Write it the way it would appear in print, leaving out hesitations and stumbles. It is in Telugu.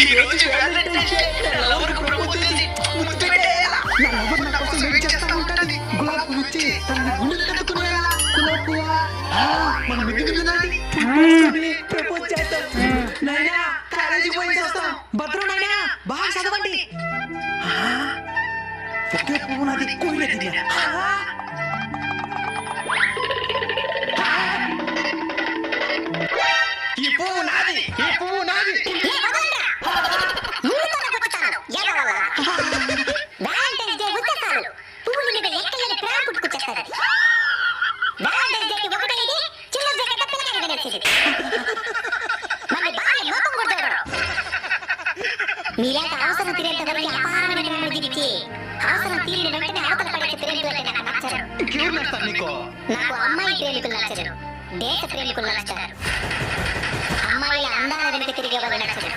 ఈ రోజు వ్యాలంటైన్స్ డే లవర్కు ప్రపోజ్ చేసి ముద్దు పెట్టేయాలా. నా లవర్ నా కోసం వెయిట్ చేస్తా ఉంటది. గులాబ్ పువ్వు ఇచ్చి తనని గుండెలు కట్టుకునేయాలా. గులాబ్ పువ్వా మన మిద్ది మీద నాటి ప్రపోజ్ చేద్దాం. నైనా కాలేజీకి పోయి వస్తాం. భద్రం నైనా బాగా చదవండి. ఒకే పువ్వు నాది కోయిలది. ఈ పువ్వు నాది, ఈ పువ్వు నాది. మీలాంటి అవసరం తీరేంత వరకు అపారమైన ప్రేమ జీవించి అవసరం తీరిన వెంటనే అవతల పడే ప్రేమికులు నాకు నచ్చరు. నాకు అమ్మాయి ప్రేమికులు నచ్చరు, దేశ ప్రేమికులు నచ్చారు. అమ్మాయిల అందాల వెనక తిరిగే వాళ్ళు నచ్చరు.